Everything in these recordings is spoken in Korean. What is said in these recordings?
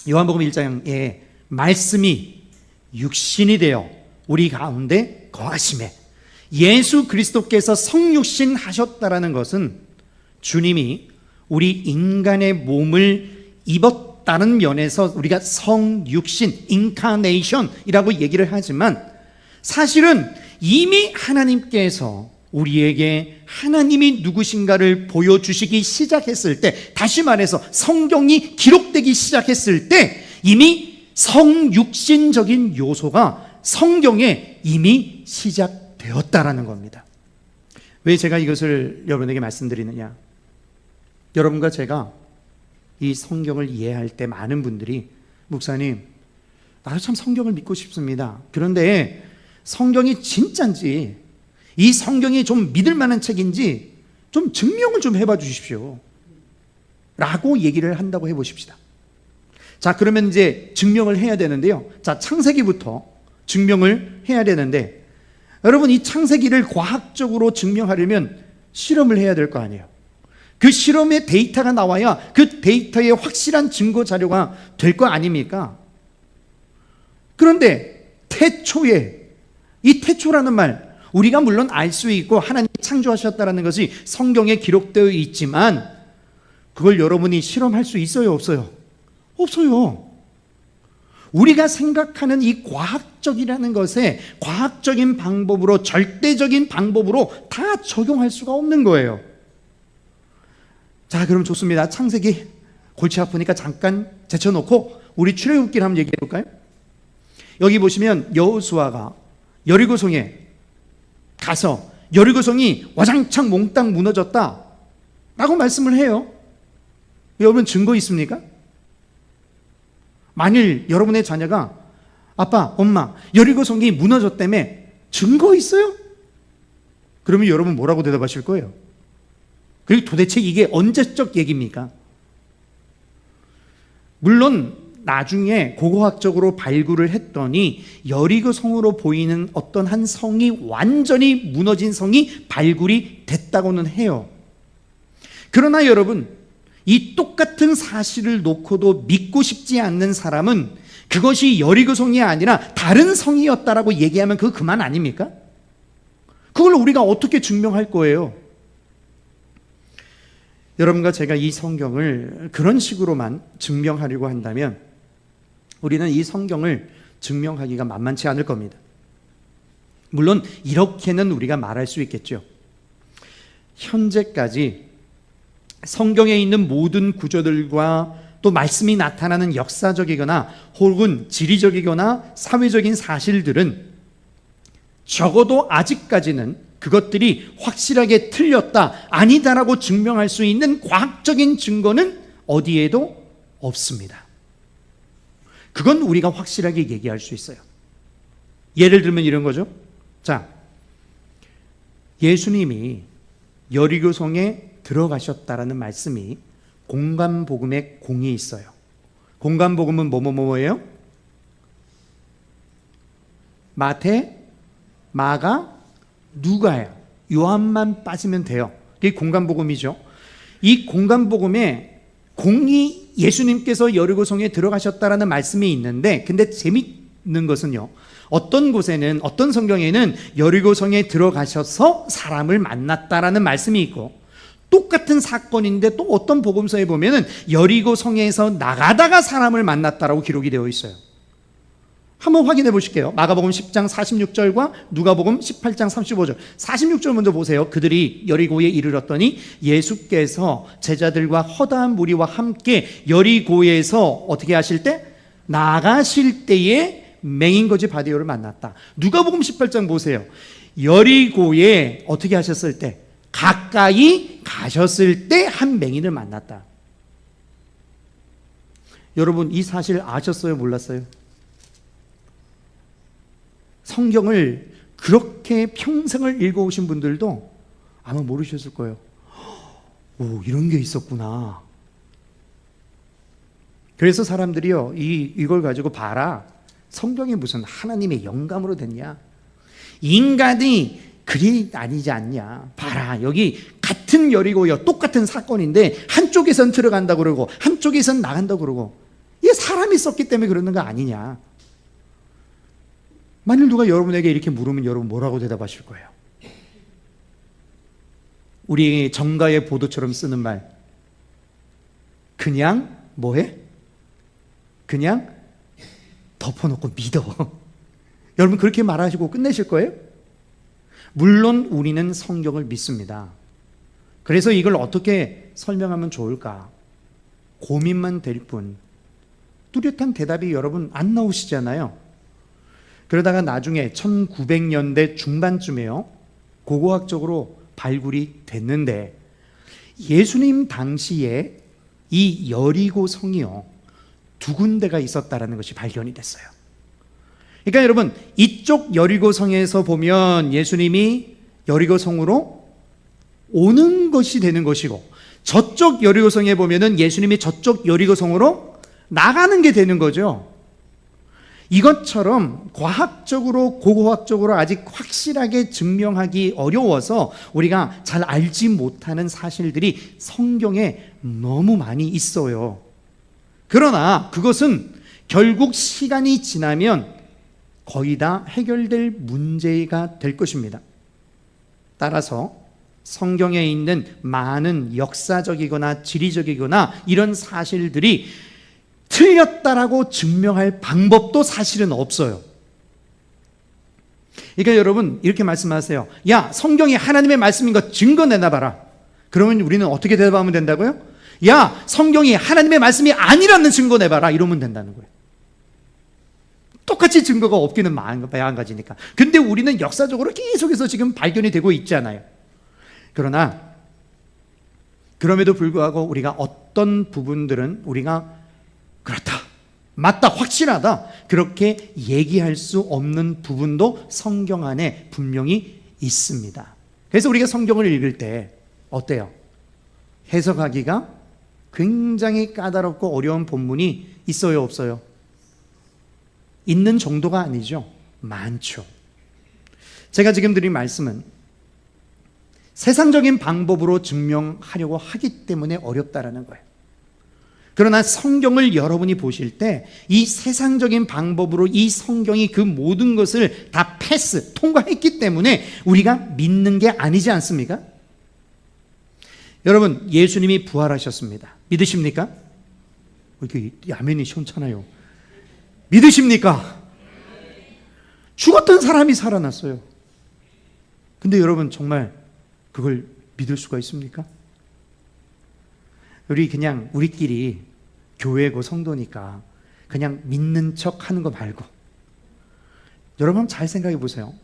요한복음 1장에 말씀이 육신이 되어 우리 가운데 거하심에, 예수 그리스도께서 성육신 하셨다라는 것은 주님이 우리 인간의 몸을 입었다는 면에서 우리가 성육신, 인카네이션이라고 얘기를 하지만, 사실은 이미 하나님께서 우리에게 하나님이 누구신가를 보여주시기 시작했을 때, 다시 말해서 성경이 기록되기 시작했을 때 이미 성육신적인 요소가 성경에 이미 시작되었다라는 겁니다. 왜 제가 이것을 여러분에게 말씀드리느냐? 여러분과 제가 이 성경을 이해할 때 많은 분들이, 목사님, 나도 참 성경을 믿고 싶습니다. 그런데 성경이 진짜인지, 이 성경이 좀 믿을 만한 책인지 좀 증명을 좀 해봐 주십시오 라고 얘기를 한다고 해보십시다. 자, 그러면 이제 증명을 해야 되는데요. 자, 창세기부터 증명을 해야 되는데, 여러분, 이 창세기를 과학적으로 증명하려면 실험을 해야 될 거 아니에요. 그 실험의 데이터가 나와야 그 데이터의 확실한 증거 자료가 될 거 아닙니까? 그런데 태초에, 이 태초라는 말, 우리가 물론 알 수 있고 하나님이 창조하셨다는 것이 성경에 기록되어 있지만, 그걸 여러분이 실험할 수 있어요, 없어요? 없어요. 우리가 생각하는 이 과학적이라는 것에 과학적인 방법으로, 절대적인 방법으로 다 적용할 수가 없는 거예요. 자, 그럼 좋습니다. 창세기 골치 아프니까 잠깐 제쳐놓고 우리 출애굽기를 한번 얘기해 볼까요? 여기 보시면 여호수아가 여리고성에 가서 여리고성이 와장창 몽땅 무너졌다 라고 말씀을 해요. 여러분, 증거 있습니까? 만일 여러분의 자녀가, 아빠, 엄마, 여리고성이 무너졌다며, 증거 있어요? 그러면 여러분 뭐라고 대답하실 거예요? 그리고 도대체 이게 언제적 얘기입니까? 물론 나중에 고고학적으로 발굴을 했더니 여리고성으로 보이는 어떤 한 성이, 완전히 무너진 성이 발굴이 됐다고는 해요. 그러나 여러분, 이 똑같은 사실을 놓고도 믿고 싶지 않는 사람은 그것이 여리고성이 아니라 다른 성이었다라고 얘기하면 그거 그만 아닙니까? 그걸 우리가 어떻게 증명할 거예요? 여러분과 제가 이 성경을 그런 식으로만 증명하려고 한다면 우리는 이 성경을 증명하기가 만만치 않을 겁니다. 물론 이렇게는 우리가 말할 수 있겠죠. 현재까지 성경에 있는 모든 구조들과 또 말씀이 나타나는 역사적이거나 혹은 지리적이거나 사회적인 사실들은 적어도 아직까지는 그것들이 확실하게 틀렸다, 아니다라고 증명할 수 있는 과학적인 증거는 어디에도 없습니다. 그건 우리가 확실하게 얘기할 수 있어요. 예를 들면 이런 거죠. 자, 예수님이 여리고성에 들어가셨다라는 말씀이 공간복음에 공이 있어요. 공간복음은 뭐예요? 마태, 마가, 누가야. 요한만 빠지면 돼요. 그게 공간복음이죠. 이 공간복음에 공이 예수님께서 여리고성에 들어가셨다라는 말씀이 있는데, 근데 재밌는 것은요, 어떤 곳에는, 어떤 성경에는 여리고성에 들어가셔서 사람을 만났다라는 말씀이 있고, 똑같은 사건인데 또 어떤 복음서에 보면은 여리고성에서 나가다가 사람을 만났다라고 기록이 되어 있어요. 한번 확인해 보실게요. 마가복음 10장 46절과 누가복음 18장 35절. 46절 먼저 보세요. 그들이 여리고에 이르렀더니 예수께서 제자들과 허다한 무리와 함께 여리고에서 어떻게 하실 때? 나가실 때에 맹인거지 바디오를 만났다. 누가복음 18장 보세요. 여리고에 어떻게 하셨을 때? 가까이 가셨을 때 한 맹인을 만났다. 여러분, 이 사실 아셨어요? 몰랐어요? 성경을 그렇게 평생을 읽어오신 분들도 아마 모르셨을 거예요. 오, 이런 게 있었구나. 그래서 사람들이요, 이걸 가지고 봐라, 성경이 무슨 하나님의 영감으로 됐냐, 인간이 글이 아니지 않냐, 봐라, 여기 같은 여리고요, 똑같은 사건인데 한쪽에선 들어간다 그러고 한쪽에선 나간다 그러고, 이게 사람이 썼기 때문에 그러는 거 아니냐. 만일 누가 여러분에게 이렇게 물으면 여러분 뭐라고 대답하실 거예요? 우리 정가의 보도처럼 쓰는 말, 그냥 뭐해? 그냥 덮어놓고 믿어. 여러분 그렇게 말하시고 끝내실 거예요? 물론 우리는 성경을 믿습니다. 그래서 이걸 어떻게 설명하면 좋을까 고민만 될 뿐 뚜렷한 대답이 여러분 안 나오시잖아요. 그러다가 나중에 1900년대 중반쯤에요, 고고학적으로 발굴이 됐는데 예수님 당시에 이 여리고 성이요 2군데가 있었다라는 것이 발견이 됐어요. 그러니까 여러분 이쪽 여리고 성에서 보면 예수님이 여리고 성으로 오는 것이 되는 것이고, 저쪽 여리고 성에 보면은 예수님이 저쪽 여리고 성으로 나가는 게 되는 거죠. 이것처럼 과학적으로 고고학적으로 아직 확실하게 증명하기 어려워서 우리가 잘 알지 못하는 사실들이 성경에 너무 많이 있어요. 그러나 그것은 결국 시간이 지나면 거의 다 해결될 문제가 될 것입니다. 따라서 성경에 있는 많은 역사적이거나 지리적이거나 이런 사실들이 틀렸다라고 증명할 방법도 사실은 없어요. 그러니까 여러분 이렇게 말씀하세요. 야, 성경이 하나님의 말씀인 거 증거 내놔봐라. 그러면 우리는 어떻게 대답하면 된다고요? 야, 성경이 하나님의 말씀이 아니라는 증거 내봐라. 이러면 된다는 거예요. 똑같이 증거가 없기는 마찬가지니까. 근데 우리는 역사적으로 계속해서 지금 발견이 되고 있잖아요. 그러나 그럼에도 불구하고 우리가 어떤 부분들은 우리가 그렇다, 맞다, 확실하다 그렇게 얘기할 수 없는 부분도 성경 안에 분명히 있습니다. 그래서 우리가 성경을 읽을 때 어때요? 해석하기가 굉장히 까다롭고 어려운 본문이 있어요, 없어요? 있는 정도가 아니죠. 많죠. 제가 지금 드린 말씀은 세상적인 방법으로 증명하려고 하기 때문에 어렵다라는 거예요. 그러나 성경을 여러분이 보실 때 이 세상적인 방법으로 이 성경이 그 모든 것을 다 통과했기 때문에 우리가 믿는 게 아니지 않습니까? 여러분, 예수님이 부활하셨습니다. 믿으십니까? 이렇게 아멘이 시원찮아요. 믿으십니까? 죽었던 사람이 살아났어요. 근데 여러분 정말 그걸 믿을 수가 있습니까? 그냥 우리끼리 교회고 성도니까 그냥 믿는 척 하는 거 말고, 여러분 잘 생각해 보세요.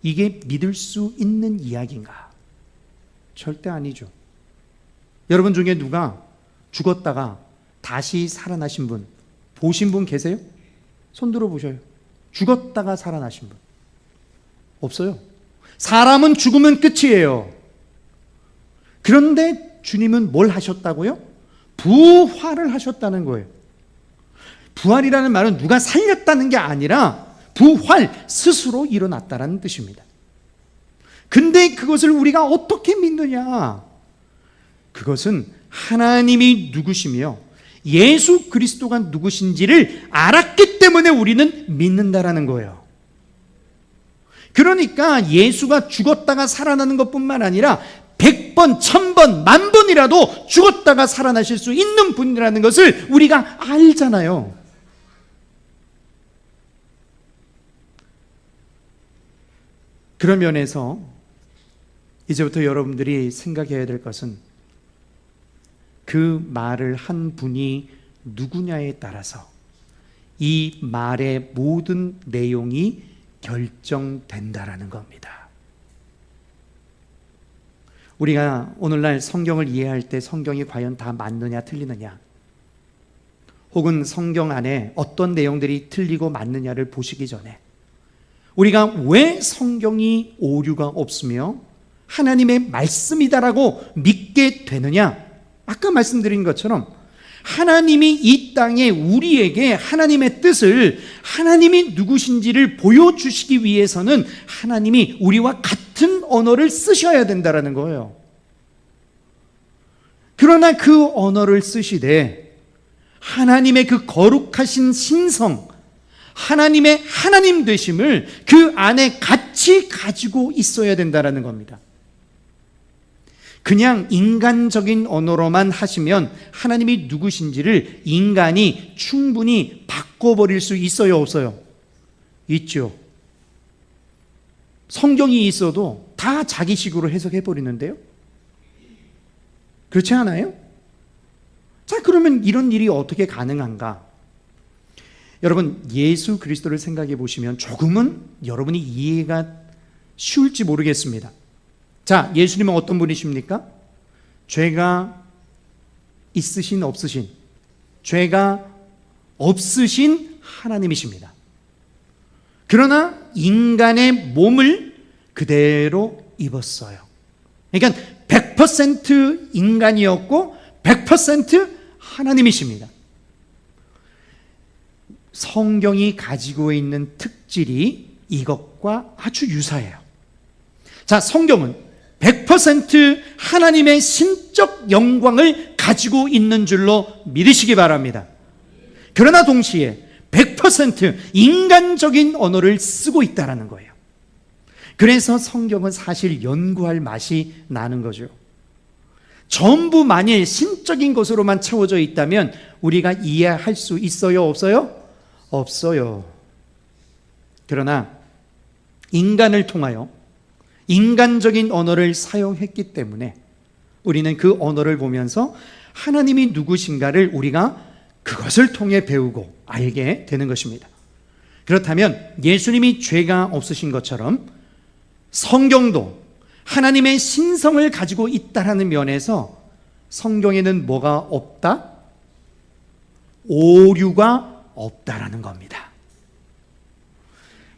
이게 믿을 수 있는 이야기인가? 절대 아니죠. 여러분 중에 누가 죽었다가 다시 살아나신 분 보신 분 계세요? 손 들어 보셔요. 죽었다가 살아나신 분 없어요. 사람은 죽으면 끝이에요. 그런데 주님은 뭘 하셨다고요? 부활을 하셨다는 거예요. 부활이라는 말은 누가 살렸다는 게 아니라 부활, 스스로 일어났다는 뜻입니다. 근데 그것을 우리가 어떻게 믿느냐? 그것은 하나님이 누구시며 예수 그리스도가 누구신지를 알았기 때문에 우리는 믿는다라는 거예요. 그러니까 예수가 죽었다가 살아나는 것뿐만 아니라 100번, 1000번, 10,000번이라도 죽었다가 살아나실 수 있는 분이라는 것을 우리가 알잖아요. 그런 면에서 이제부터 여러분들이 생각해야 될 것은 그 말을 한 분이 누구냐에 따라서 이 말의 모든 내용이 결정된다라는 겁니다. 우리가 오늘날 성경을 이해할 때 성경이 과연 다 맞느냐 틀리느냐, 혹은 성경 안에 어떤 내용들이 틀리고 맞느냐를 보시기 전에 우리가 왜 성경이 오류가 없으며 하나님의 말씀이다라고 믿게 되느냐, 아까 말씀드린 것처럼 하나님이 이 땅에 우리에게 하나님의 뜻을, 하나님이 누구신지를 보여주시기 위해서는 하나님이 우리와 같은 언어를 쓰셔야 된다는 거예요. 그러나 그 언어를 쓰시되 하나님의 그 거룩하신 신성, 하나님의 하나님 되심을 그 안에 같이 가지고 있어야 된다는 겁니다. 그냥 인간적인 언어로만 하시면 하나님이 누구신지를 인간이 충분히 바꿔버릴 수 있어요, 없어요? 있죠. 성경이 있어도 다 자기식으로 해석해버리는데요. 그렇지 않아요? 자, 그러면 이런 일이 어떻게 가능한가? 여러분, 예수 그리스도를 생각해 보시면 조금은 여러분이 이해가 쉬울지 모르겠습니다. 자, 예수님은 어떤 분이십니까? 죄가 있으신 없으신, 죄가 없으신 하나님이십니다. 그러나 인간의 몸을 그대로 입었어요. 그러니까 100% 인간이었고 100% 하나님이십니다. 성경이 가지고 있는 특질이 이것과 아주 유사해요. 자, 성경은 100% 하나님의 신적 영광을 가지고 있는 줄로 믿으시기 바랍니다. 그러나 동시에 100% 인간적인 언어를 쓰고 있다는 거예요. 그래서 성경은 사실 연구할 맛이 나는 거죠. 전부 만일 신적인 것으로만 채워져 있다면 우리가 이해할 수 있어요, 없어요? 없어요. 그러나 인간을 통하여 인간적인 언어를 사용했기 때문에 우리는 그 언어를 보면서 하나님이 누구신가를 우리가 그것을 통해 배우고 알게 되는 것입니다. 그렇다면 예수님이 죄가 없으신 것처럼 성경도 하나님의 신성을 가지고 있다라는 면에서 성경에는 뭐가 없다? 오류가 없다라는 겁니다.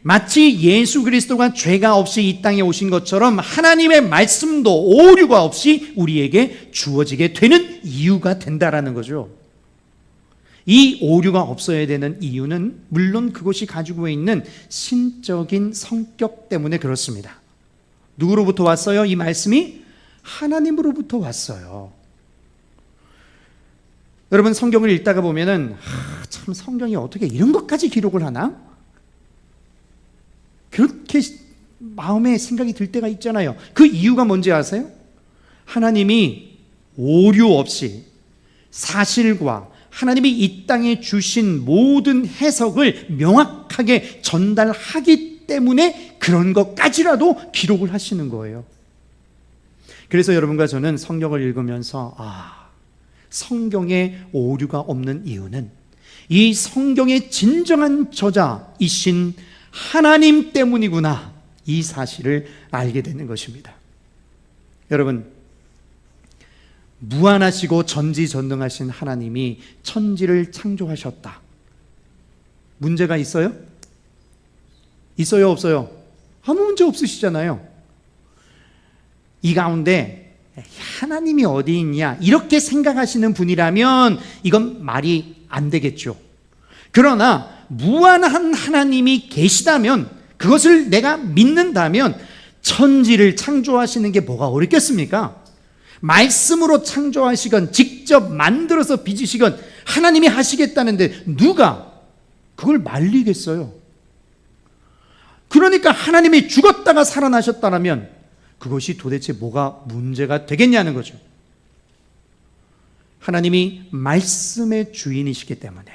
마치 예수 그리스도가 죄가 없이 이 땅에 오신 것처럼 하나님의 말씀도 오류가 없이 우리에게 주어지게 되는 이유가 된다라는 거죠. 이 오류가 없어야 되는 이유는 물론 그것이 가지고 있는 신적인 성격 때문에 그렇습니다. 누구로부터 왔어요? 이 말씀이 하나님으로부터 왔어요. 여러분, 성경을 읽다가 보면은 참 성경이 어떻게 이런 것까지 기록을 하나? 그렇게 마음에 생각이 들 때가 있잖아요. 그 이유가 뭔지 아세요? 하나님이 오류 없이 사실과 하나님이 이 땅에 주신 모든 해석을 명확하게 전달하기 때문에 그런 것까지라도 기록을 하시는 거예요. 그래서 여러분과 저는 성경을 읽으면서 성경에 오류가 없는 이유는 이 성경의 진정한 저자이신 하나님 때문이구나, 이 사실을 알게 되는 것입니다. 여러분, 무한하시고 전지전능하신 하나님이 천지를 창조하셨다. 문제가 있어요? 있어요, 없어요? 아무 문제 없으시잖아요. 이 가운데 하나님이 어디 있냐 이렇게 생각하시는 분이라면 이건 말이 안 되겠죠. 그러나 무한한 하나님이 계시다면, 그것을 내가 믿는다면 천지를 창조하시는 게 뭐가 어렵겠습니까? 말씀으로 창조하시건 직접 만들어서 빚으시건 하나님이 하시겠다는데 누가 그걸 말리겠어요? 그러니까 하나님이 죽었다가 살아나셨다면 그것이 도대체 뭐가 문제가 되겠냐는 거죠. 하나님이 말씀의 주인이시기 때문에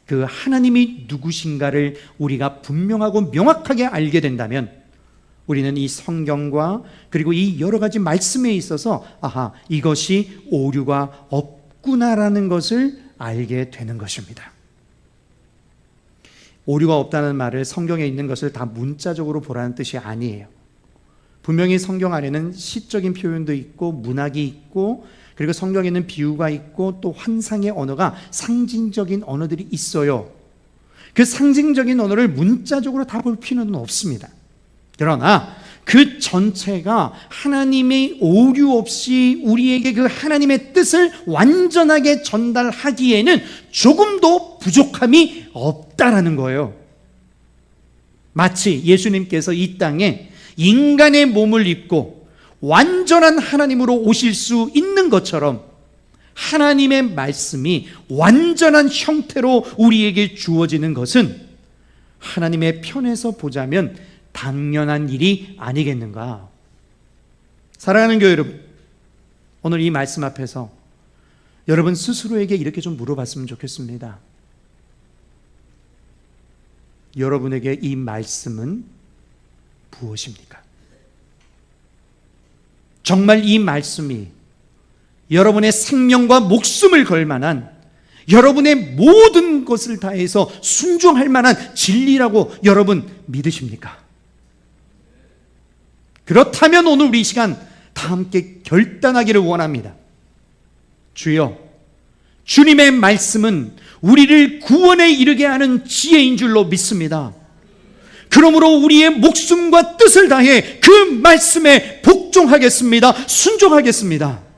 그 하나님이 누구신가를 우리가 분명하고 명확하게 알게 된다면 우리는 이 성경과 그리고 이 여러 가지 말씀에 있어서 이것이 오류가 없구나라는 것을 알게 되는 것입니다. 오류가 없다는 말을 성경에 있는 것을 다 문자적으로 보라는 뜻이 아니에요. 분명히 성경 안에는 시적인 표현도 있고 문학이 있고 그리고 성경에는 비유가 있고 또 환상의 언어가 상징적인 언어들이 있어요. 그 상징적인 언어를 문자적으로 다 볼 필요는 없습니다. 그러나 그 전체가 하나님의 오류 없이 우리에게 그 하나님의 뜻을 완전하게 전달하기에는 조금도 부족함이 없다라는 거예요. 마치 예수님께서 이 땅에 인간의 몸을 입고 완전한 하나님으로 오실 수 있는 것처럼 하나님의 말씀이 완전한 형태로 우리에게 주어지는 것은 하나님의 편에서 보자면 당연한 일이 아니겠는가? 사랑하는 교회 여러분, 오늘 이 말씀 앞에서 여러분 스스로에게 이렇게 좀 물어봤으면 좋겠습니다. 여러분에게 이 말씀은 무엇입니까? 정말 이 말씀이 여러분의 생명과 목숨을 걸 만한, 여러분의 모든 것을 다해서 순종할 만한 진리라고 여러분 믿으십니까? 그렇다면 오늘 우리 이 시간 다 함께 결단하기를 원합니다. 주여, 주님의 말씀은 우리를 구원에 이르게 하는 지혜인 줄로 믿습니다. 그러므로 우리의 목숨과 뜻을 다해 그 말씀에 복종하겠습니다. 순종하겠습니다.